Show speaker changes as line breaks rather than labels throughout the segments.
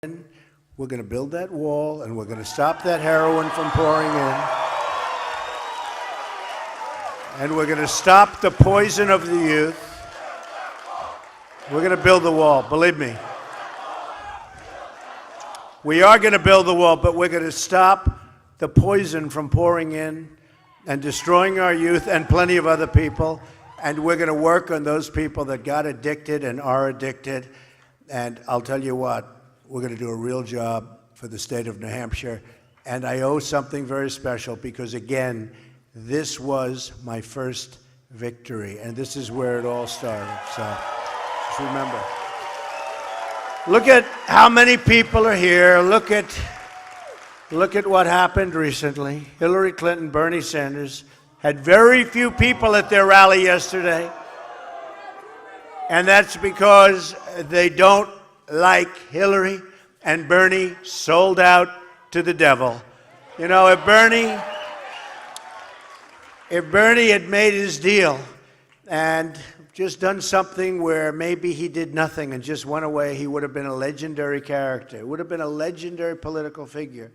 We're going to build that wall, and we're going to stop that heroin from pouring in. And we're going to stop the poison of the youth. We're going to build the wall, believe me. We are going to build the wall, but we're going to stop the poison from pouring in and destroying our youth and plenty of other people. And we're going to work on those people that got addicted and are addicted. And I'll tell you what, we're going to do a real job for the state of New Hampshire. And I owe something very special because, again, this was my first victory. And this is where it all started. So just remember. Look at how many people are here. Look at what happened recently. Hillary Clinton, Bernie Sanders had very few people at their rally yesterday. And that's because they don't like Hillary, and Bernie sold out to the devil. You know, if Bernie had made his deal and just done something where maybe he did nothing and just went away, he would have been a legendary character. It would have been a legendary political figure.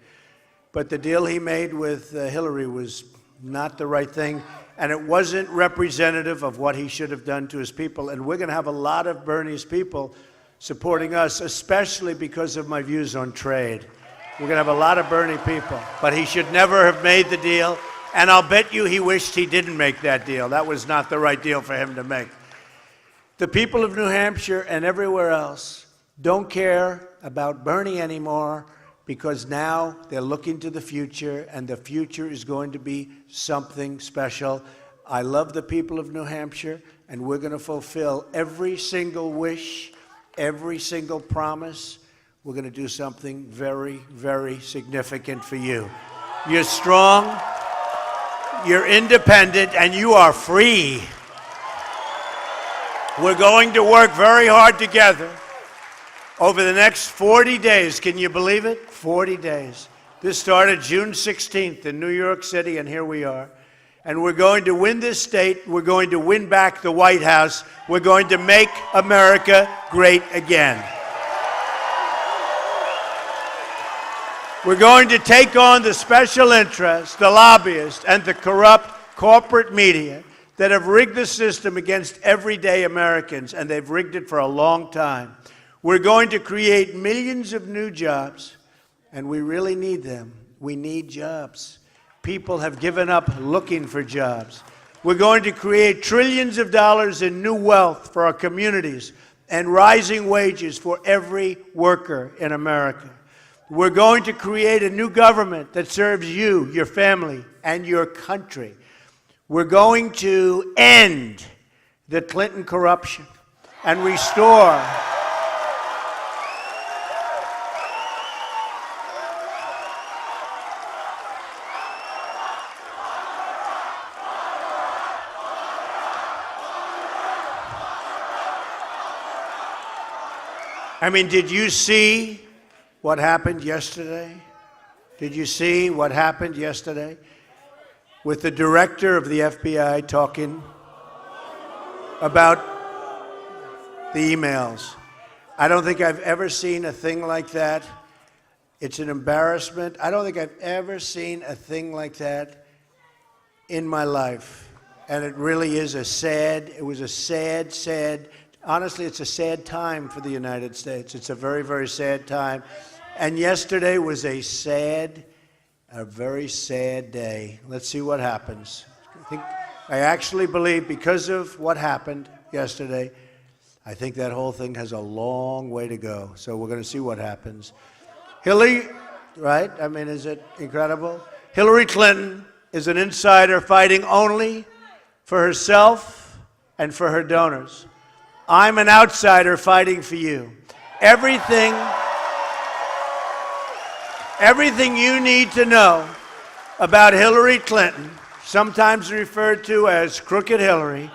But the deal he made with Hillary was not the right thing, and it wasn't representative of what he should have done to his people. And we're going to have a lot of Bernie's people supporting us, especially because of my views on trade. We're going to have a lot of Bernie people. But he should never have made the deal, and I'll bet you he wished he didn't make that deal. That was not the right deal for him to make. The people of New Hampshire and everywhere else don't care about Bernie anymore, because now they're looking to the future, and the future is going to be something special. I love the people of New Hampshire, and we're going to fulfill every single wish, every single promise. We're going to do something very, very significant for you. You're strong, you're independent, and you are free. We're going to work very hard together over the next 40 days. Can you believe it? 40 days. This started June 16th in New York City, and here we are. And we're going to win this state. We're going to win back the White House. We're going to make America great again. We're going to take on the special interests, the lobbyists, and the corrupt corporate media that have rigged the system against everyday Americans, and they've rigged it for a long time. We're going to create millions of new jobs, and we really need them. We need jobs. People have given up looking for jobs. We're going to create trillions of dollars in new wealth for our communities and rising wages for every worker in America. We're going to create a new government that serves you, your family, and your country. We're going to end the Clinton corruption and restore did you see what happened yesterday? Did you see what happened yesterday with the director of the FBI talking about the emails? I don't think I've ever seen a thing like that. It's an embarrassment. I don't think I've ever seen a thing like that in my life. And it really is it was a sad, honestly, it's a sad time for the United States. It's a very, very sad time. And yesterday was a very sad day. Let's see what happens. I actually believe, because of what happened yesterday, I think that whole thing has a long way to go. So we're going to see what happens. Hillary, right? Is it incredible? Hillary Clinton is an insider fighting only for herself and for her donors. I'm an outsider fighting for you. Everything you need to know about Hillary Clinton, sometimes referred to as Crooked Hillary,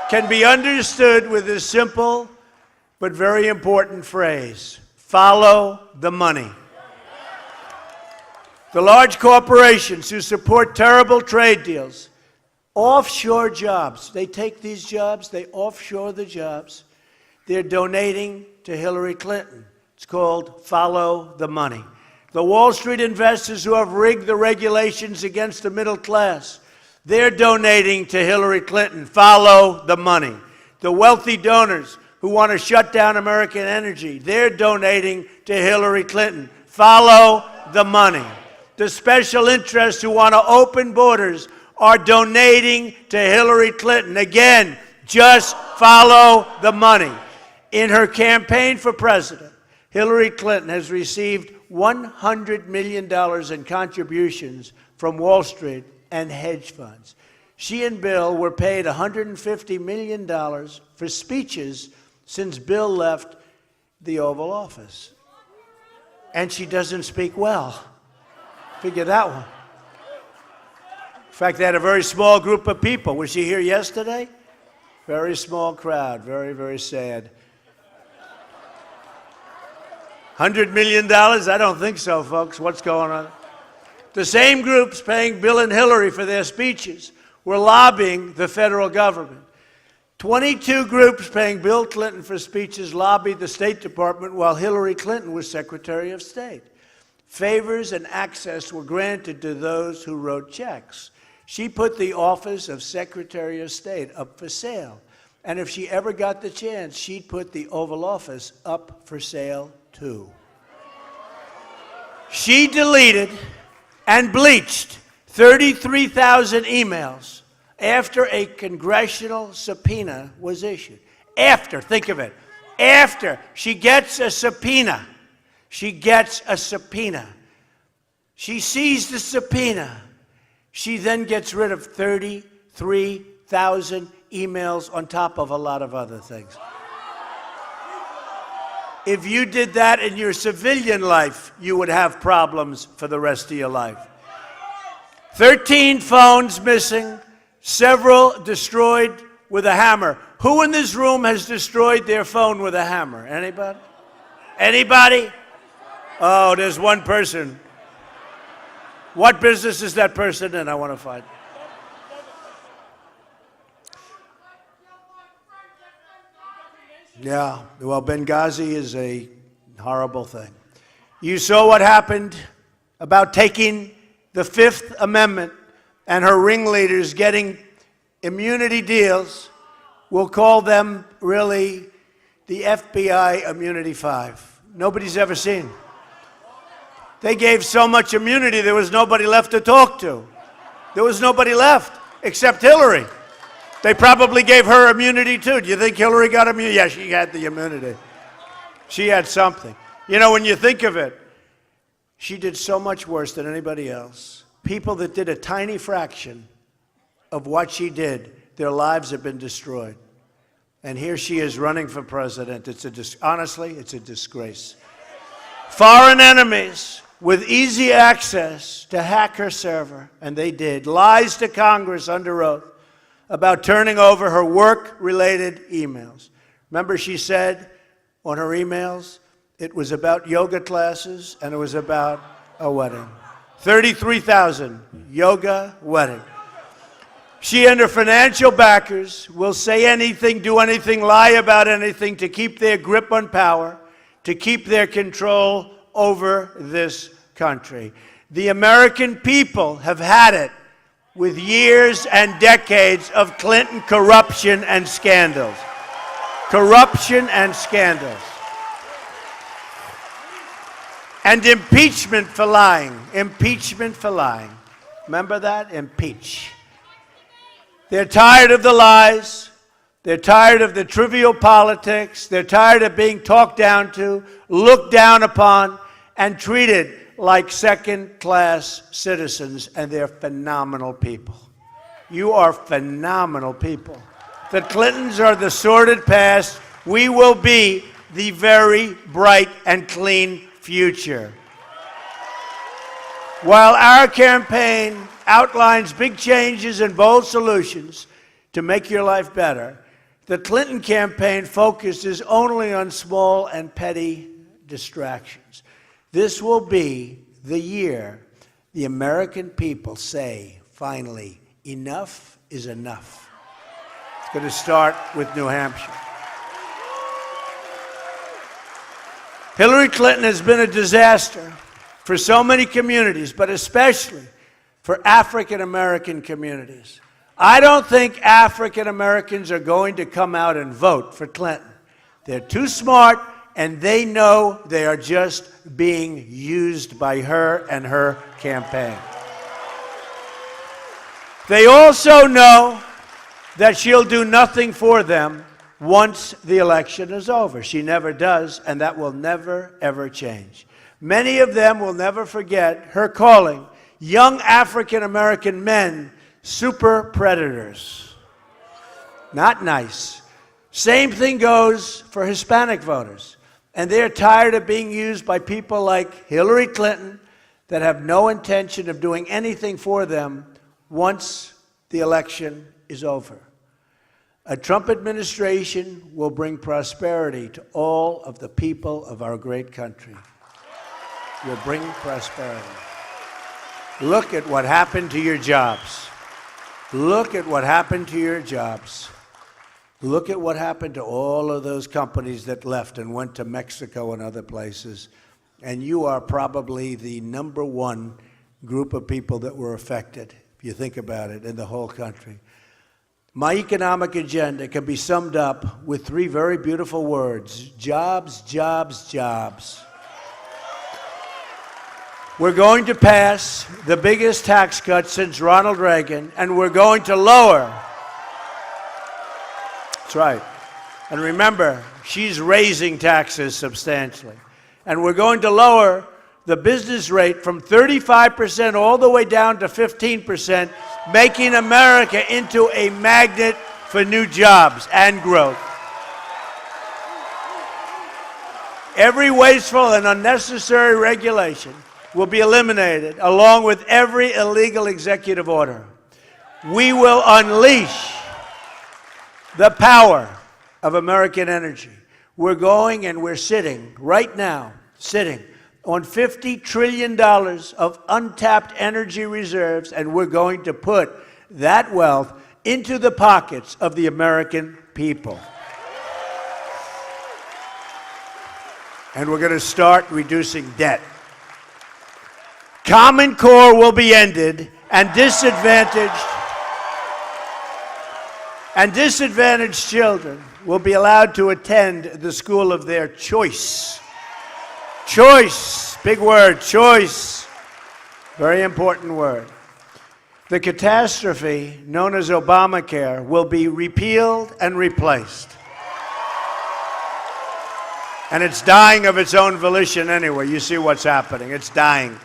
can be understood with this simple but very important phrase: follow the money. The large corporations who support terrible trade deals, offshore jobs, they take these jobs, they offshore the jobs. They're donating to Hillary Clinton. It's called Follow the Money. The Wall Street investors who have rigged the regulations against the middle class, they're donating to Hillary Clinton. Follow the money. The wealthy donors who want to shut down American energy, they're donating to Hillary Clinton. Follow the money. The special interests who want to open borders are donating to Hillary Clinton. Again, just follow the money. In her campaign for president, Hillary Clinton has received $100 million in contributions from Wall Street and hedge funds. She and Bill were paid $150 million for speeches since Bill left the Oval Office. And she doesn't speak well. Figure that one. In fact, they had a very small group of people. Was she here yesterday? Very small crowd. Very, very sad. $100 million? I don't think so, folks. What's going on? The same groups paying Bill and Hillary for their speeches were lobbying the federal government. 22 groups paying Bill Clinton for speeches lobbied the State Department while Hillary Clinton was Secretary of State. Favors and access were granted to those who wrote checks. She put the office of Secretary of State up for sale. And if she ever got the chance, she'd put the Oval Office up for sale too. She deleted and bleached 33,000 emails after a congressional subpoena was issued. After, think of it, after she gets a subpoena. She gets a subpoena. She sees the subpoena. She then gets rid of 33,000 emails on top of a lot of other things. If you did that in your civilian life, you would have problems for the rest of your life. 13 phones missing, several destroyed with a hammer. Who in this room has destroyed their phone with a hammer? Anybody? Anybody? Oh, there's one person. What business is that person in? I want to find. Yeah, well, Benghazi is a horrible thing. You saw what happened about taking the Fifth Amendment and her ringleaders getting immunity deals. We'll call them really the FBI Immunity 5. Nobody's ever seen. They gave so much immunity, there was nobody left to talk to. There was nobody left except Hillary. They probably gave her immunity too. Do you think Hillary got immunity? Yeah, she had the immunity. She had something. You know, when you think of it, she did so much worse than anybody else. People that did a tiny fraction of what she did, their lives have been destroyed. And here she is running for president. Honestly, it's a disgrace. Foreign enemies with easy access to hack her server, and they did. Lies to Congress under oath about turning over her work-related emails. Remember, she said on her emails, it was about yoga classes and it was about a wedding. 33,000 yoga wedding. She and her financial backers will say anything, do anything, lie about anything to keep their grip on power, to keep their control over this country. The American people have had it with years and decades of Clinton corruption and scandals. Corruption and scandals. And impeachment for lying. Impeachment for lying. Remember that? Impeach. They're tired of the lies. They're tired of the trivial politics. They're tired of being talked down to, looked down upon, and treated like second-class citizens, and they're phenomenal people. You are phenomenal people. The Clintons are the sordid past. We will be the very bright and clean future. While our campaign outlines big changes and bold solutions to make your life better, the Clinton campaign focuses only on small and petty distractions. This will be the year the American people say, finally, enough is enough. It's going to start with New Hampshire. Hillary Clinton has been a disaster for so many communities, but especially for African American communities. I don't think African Americans are going to come out and vote for Clinton. They're too smart, and they know they are just being used by her and her campaign. They also know that she'll do nothing for them once the election is over. She never does, and that will never, ever change. Many of them will never forget her calling young African American men super predators. Not nice. Same thing goes for Hispanic voters. And they're tired of being used by people like Hillary Clinton that have no intention of doing anything for them once the election is over. A Trump administration will bring prosperity to all of the people of our great country. Will bring prosperity. Look at what happened to your jobs. Look at what happened to your jobs. Look at what happened to all of those companies that left and went to Mexico and other places. And you are probably the #1 group of people that were affected, if you think about it, in the whole country. My economic agenda can be summed up with 3 very beautiful words: jobs, jobs, jobs. We're going to pass the biggest tax cut since Ronald Reagan, and we're going to lower. That's right. And remember, she's raising taxes substantially. And we're going to lower the business rate from 35% all the way down to 15%, making America into a magnet for new jobs and growth. Every wasteful and unnecessary regulation will be eliminated, along with every illegal executive order. We will unleash the power of American energy. We're going and we're sitting right now, on $50 trillion of untapped energy reserves, and we're going to put that wealth into the pockets of the American people. And we're going to start reducing debt. Common Core will be ended, and disadvantaged children will be allowed to attend the school of their choice. Choice, big word, choice. Very important word. The catastrophe known as Obamacare will be repealed and replaced. And it's dying of its own volition anyway. You see what's happening. It's dying.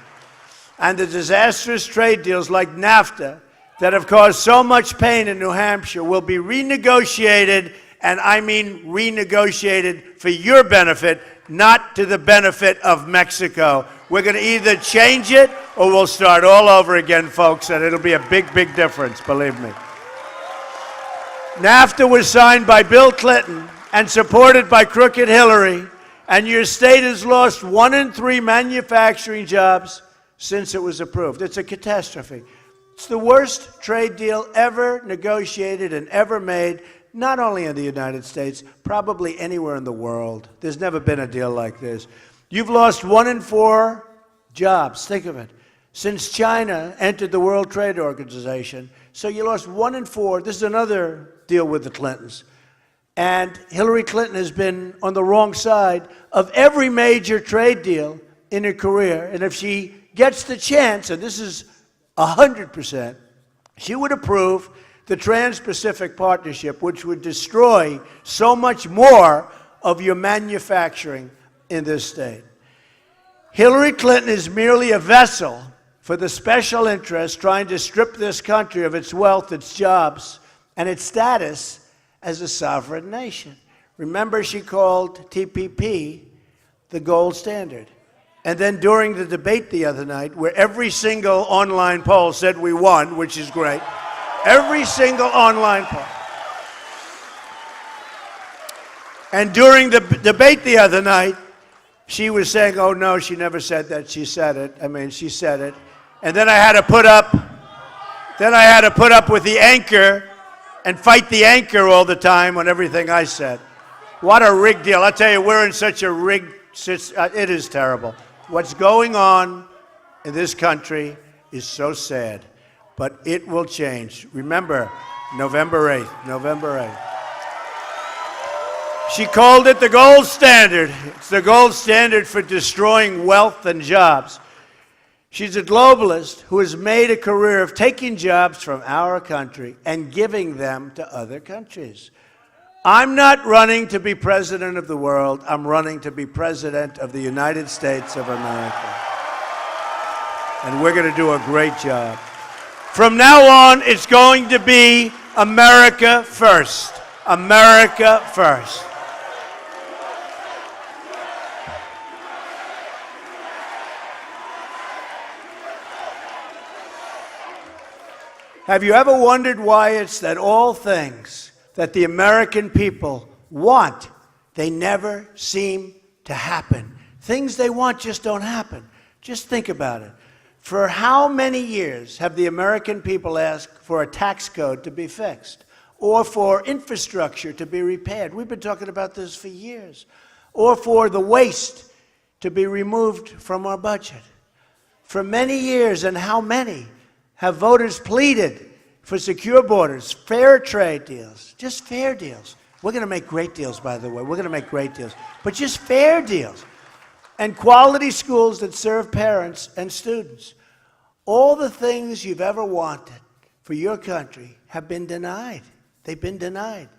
And the disastrous trade deals like NAFTA that have caused so much pain in New Hampshire will be renegotiated, and I mean renegotiated for your benefit, not to the benefit of Mexico. We're going to either change it or we'll start all over again, folks, and it'll be a big, big difference, believe me. NAFTA was signed by Bill Clinton and supported by crooked Hillary, and your state has lost 1 in 3 manufacturing jobs since it was approved. It's a catastrophe. It's the worst trade deal ever negotiated and ever made, not only in the United States, probably anywhere in the world. There's never been a deal like this. You've lost 1 in 4 jobs, think of it, since China entered the World Trade Organization. So you lost 1 in 4. This is another deal with the Clintons. And Hillary Clinton has been on the wrong side of every major trade deal in her career. And if she gets the chance, and this is 100%, she would approve the Trans-Pacific Partnership, which would destroy so much more of your manufacturing in this state. Hillary Clinton is merely a vessel for the special interests trying to strip this country of its wealth, its jobs, and its status as a sovereign nation. Remember, she called TPP the gold standard. And then during the debate the other night, where every single online poll said we won, which is great, every single online poll. And during the debate the other night, she was saying, oh no, she never said that, she said it. I mean, she said it. And then I had to put up with the anchor and fight the anchor all the time on everything I said. What a rigged deal. I'll tell you, we're in such a rigged it is terrible. What's going on in this country is so sad, but it will change. Remember, November 8th, November 8th. She called it the gold standard. It's the gold standard for destroying wealth and jobs. She's a globalist who has made a career of taking jobs from our country and giving them to other countries. I'm not running to be president of the world. I'm running to be president of the United States of America. And we're going to do a great job. From now on, it's going to be America first. America first. Have you ever wondered why it's that all things that the American people want, they never seem to happen? Things they want just don't happen. Just think about it. For how many years have the American people asked for a tax code to be fixed, or for infrastructure to be repaired? We've been talking about this for years. Or for the waste to be removed from our budget. For many years, and how many have voters pleaded for secure borders, fair trade deals, just fair deals. We're going to make great deals, by the way. We're going to make great deals. But just fair deals. And quality schools that serve parents and students. All the things you've ever wanted for your country have been denied. They've been denied.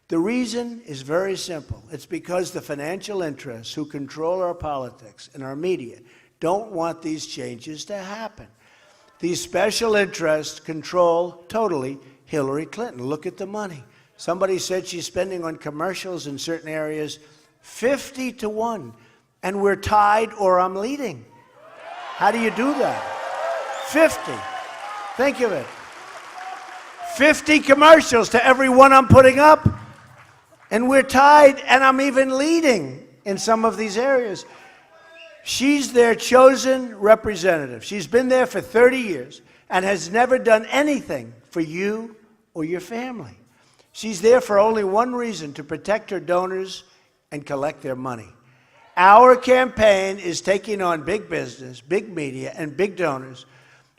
The reason is very simple. It's because the financial interests who control our politics and our media don't want these changes to happen. These special interests control totally Hillary Clinton. Look at the money. Somebody said she's spending on commercials in certain areas 50-1, and we're tied or I'm leading. How do you do that? 50. Think of it. 50 commercials to every one I'm putting up, and we're tied, and I'm even leading in some of these areas. She's their chosen representative. She's been there for 30 years and has never done anything for you or your family. She's there for only one reason: to protect her donors and collect their money. Our campaign is taking on big business, big media, and big donors.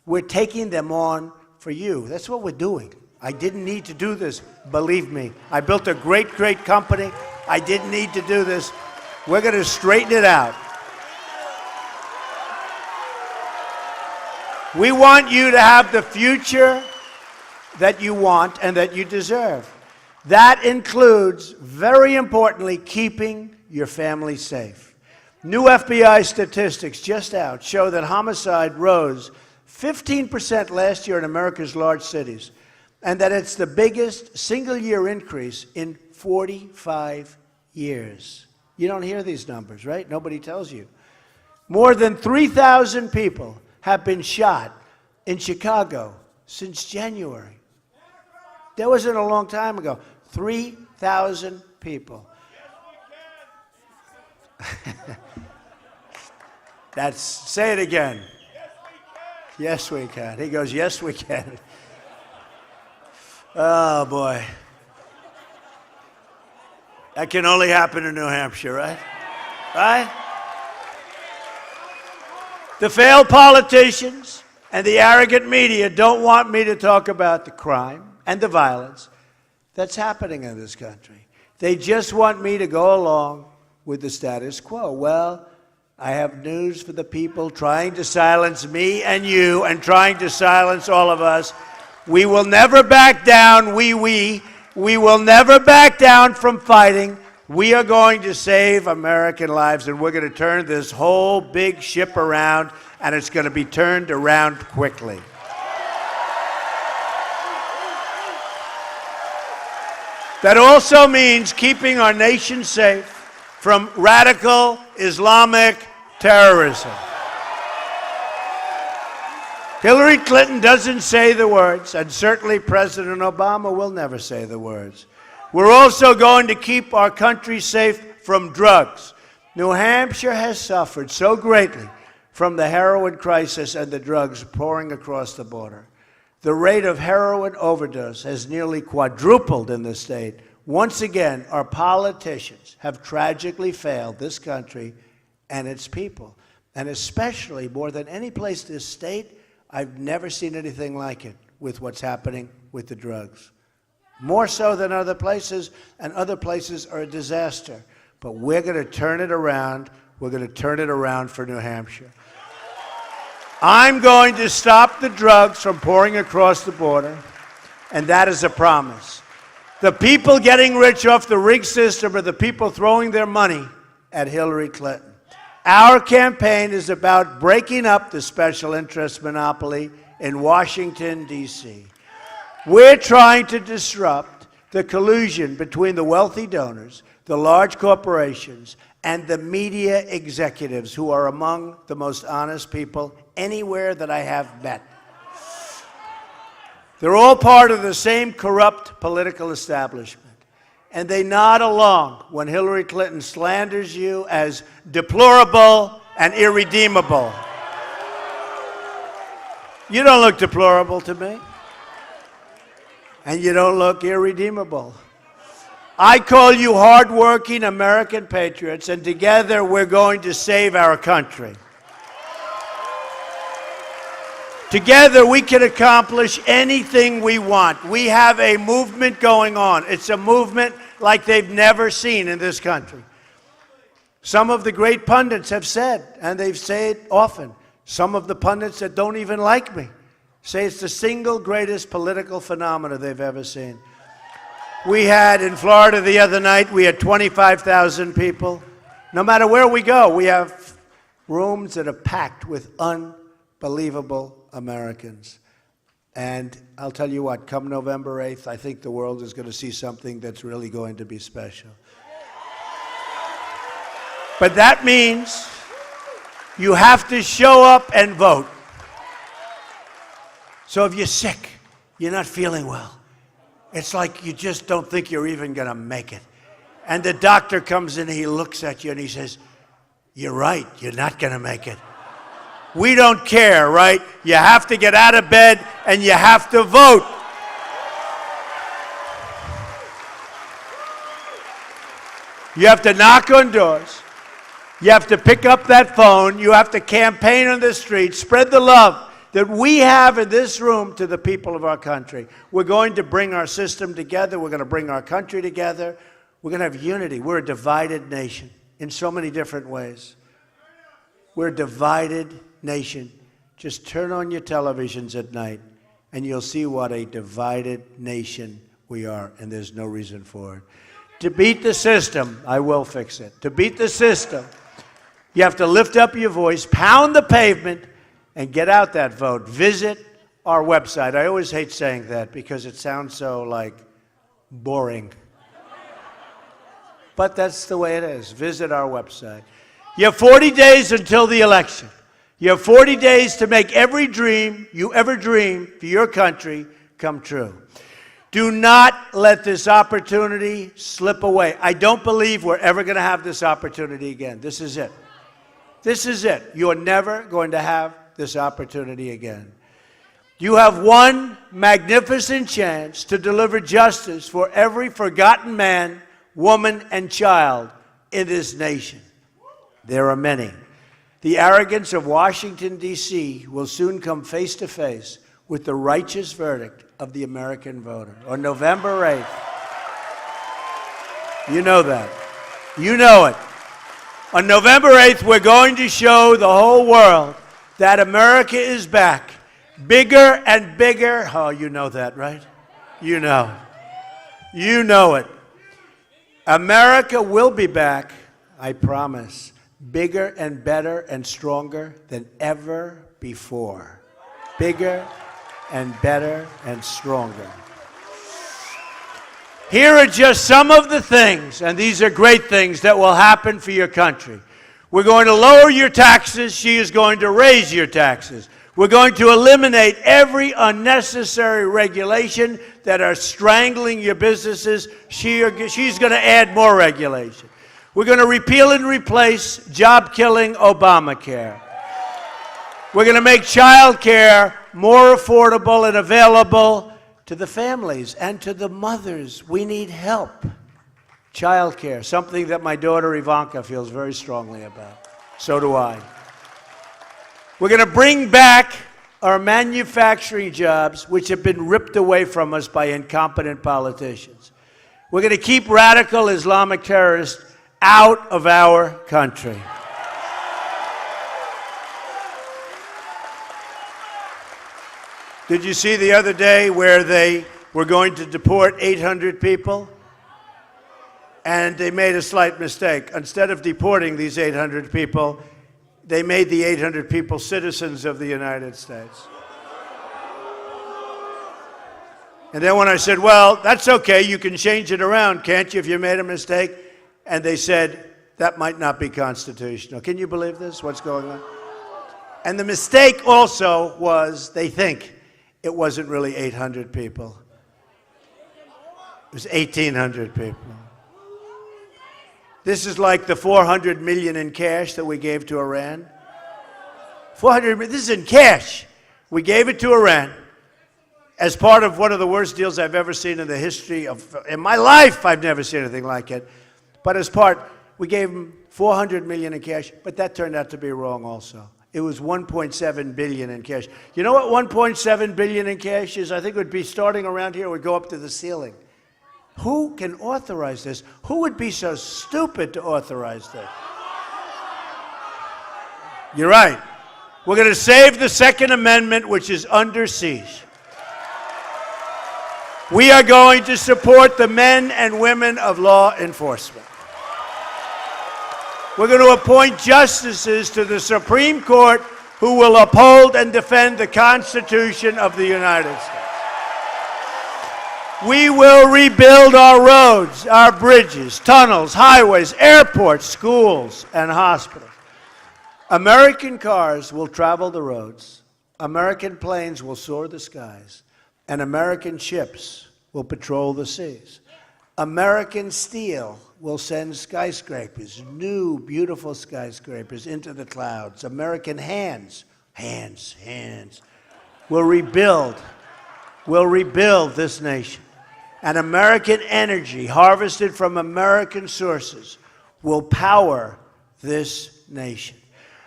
We're taking them on for you. That's what we're doing. I didn't need to do this, believe me. I built a great, great company. I didn't need to do this. We're going to straighten it out. We want you to have the future that you want and that you deserve. That includes, very importantly, keeping your family safe. New FBI statistics just out show that homicide rose 15% last year in America's large cities, and that it's the biggest single-year increase in 45 years. You don't hear these numbers, right? Nobody tells you. More than 3,000 people have been shot in Chicago since January. That wasn't a long time ago. 3,000 people. Say it again. Yes, we can. He goes, yes, we can. Oh, boy. That can only happen in New Hampshire, right? Right? The failed politicians and the arrogant media don't want me to talk about the crime and the violence that's happening in this country. They just want me to go along with the status quo. Well, I have news for the people trying to silence me and you and trying to silence all of us. We will never back down. We will never back down from fighting. We are going to save American lives, and we're going to turn this whole big ship around, and it's going to be turned around quickly. That also means keeping our nation safe from radical Islamic terrorism. Hillary Clinton doesn't say the words, and certainly President Obama will never say the words. We're also going to keep our country safe from drugs. New Hampshire has suffered so greatly from the heroin crisis and the drugs pouring across the border. The rate of heroin overdose has nearly quadrupled in the state. Once again, our politicians have tragically failed this country and its people. And especially, more than any place in this state, I've never seen anything like it with what's happening with the drugs. More so than other places, and other places are a disaster. But we're going to turn it around. We're going to turn it around for New Hampshire. I'm going to stop the drugs from pouring across the border, and that is a promise. The people getting rich off the rigged system are the people throwing their money at Hillary Clinton. Our campaign is about breaking up the special interest monopoly in Washington, D.C. We're trying to disrupt the collusion between the wealthy donors, the large corporations, and the media executives, who are among the most honest people anywhere that I have met. They're all part of the same corrupt political establishment. And they nod along when Hillary Clinton slanders you as deplorable and irredeemable. You don't look deplorable to me. And you don't look irredeemable. I call you hardworking American patriots, and together we're going to save our country. Together we can accomplish anything we want. We have a movement going on. It's a movement like they've never seen in this country. Some of the great pundits have said, and they've said it often, some of the pundits that don't even like me say it's the single greatest political phenomena they've ever seen. We had in Florida the other night, we had 25,000 people. No matter where we go, we have rooms that are packed with unbelievable Americans. And I'll tell you what, come November 8th, I think the world is going to see something that's really going to be special. But that means you have to show up and vote. So if you're sick, you're not feeling well, it's like you just don't think you're even going to make it. And the doctor comes in, he looks at you and he says, "You're right, you're not going to make it." We don't care, right? You have to get out of bed and you have to vote. You have to knock on doors. You have to pick up that phone. You have to campaign on the streets. Spread the love that we have in this room to the people of our country. We're going to bring our system together. We're going to bring our country together. We're going to have unity. We're a divided nation in so many different ways. We're a divided nation. Just turn on your televisions at night and you'll see what a divided nation we are, and there's no reason for it. To beat the system, I will fix it. To beat the system, you have to lift up your voice, pound the pavement, and get out that vote. Visit our website. I always hate saying that because it sounds so, like, boring. But that's the way it is. Visit our website. You have 40 days until the election. You have 40 days to make every dream you ever dreamed for your country come true. Do not let this opportunity slip away. I don't believe we're ever going to have this opportunity again. This is it. This is it. You're never going to have this opportunity again. You have one magnificent chance to deliver justice for every forgotten man, woman, and child in this nation. There are many. The arrogance of Washington, D.C. will soon come face to face with the righteous verdict of the American voter on November 8th. You know that. You know it. On November 8th, we're going to show the whole world that America is back. Bigger and bigger. Oh, you know that, right? You know. You know it. America will be back, I promise, bigger and better and stronger than ever before. Bigger and better and stronger. Here are just some of the things, and these are great things, that will happen for your country. We're going to lower your taxes. She is going to raise your taxes. We're going to eliminate every unnecessary regulation that are strangling your businesses. She's going to add more regulation. We're going to repeal and replace job-killing Obamacare. We're going to make child care more affordable and available to the families and to the mothers. We need help. Child care, something that my daughter Ivanka feels very strongly about. So do I. We're going to bring back our manufacturing jobs, which have been ripped away from us by incompetent politicians. We're going to keep radical Islamic terrorists out of our country. Did you see the other day where they were going to deport 800 people? And they made a slight mistake. Instead of deporting these 800 people, they made the 800 people citizens of the United States. And then when I said, well, that's okay, you can change it around, can't you, if you made a mistake? And they said, that might not be constitutional. Can you believe this, what's going on? And the mistake also was, they think it wasn't really 800 people. It was 1,800 people. This is like the $400 million in cash that we gave to Iran. 400 million, this is in cash. We gave it to Iran as part of one of the worst deals I've ever seen in the history of, in my life, I've never seen anything like it. But as part, we gave them 400 million in cash, but that turned out to be wrong also. It was 1.7 billion in cash. You know what 1.7 billion in cash is? I think it would be starting around here, it would go up to the ceiling. Who can authorize this? Who would be so stupid to authorize this? You're right. We're going to save the Second Amendment, which is under siege. We are going to support the men and women of law enforcement. We're going to appoint justices to the Supreme Court who will uphold and defend the Constitution of the United States. We will rebuild our roads, our bridges, tunnels, highways, airports, schools, and hospitals. American cars will travel the roads, American planes will soar the skies, and American ships will patrol the seas. American steel will send skyscrapers, new, beautiful skyscrapers, into the clouds. American hands will rebuild this nation. And American energy, harvested from American sources, will power this nation.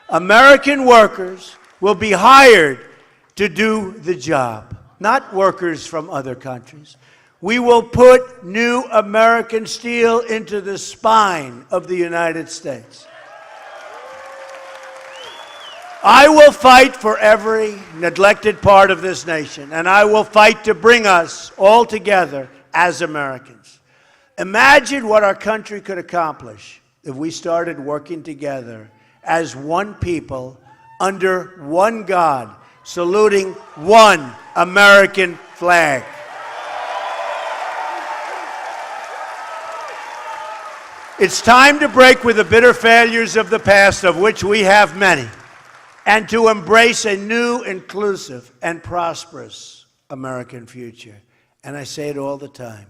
American workers will be hired to do the job, not workers from other countries. We will put new American steel into the spine of the United States. I will fight for every neglected part of this nation, and I will fight to bring us all together as Americans. Imagine what our country could accomplish if we started working together as one people, under one God, saluting one American flag. It's time to break with the bitter failures of the past, of which we have many, and to embrace a new, inclusive, and prosperous American future. And I say it all the time.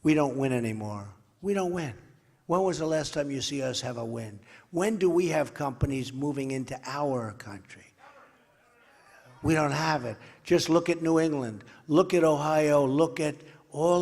We don't win anymore. We don't win. When was the last time you see us have a win? When do we have companies moving into our country? We don't have it. Just look at New England. Look at Ohio. Look at all of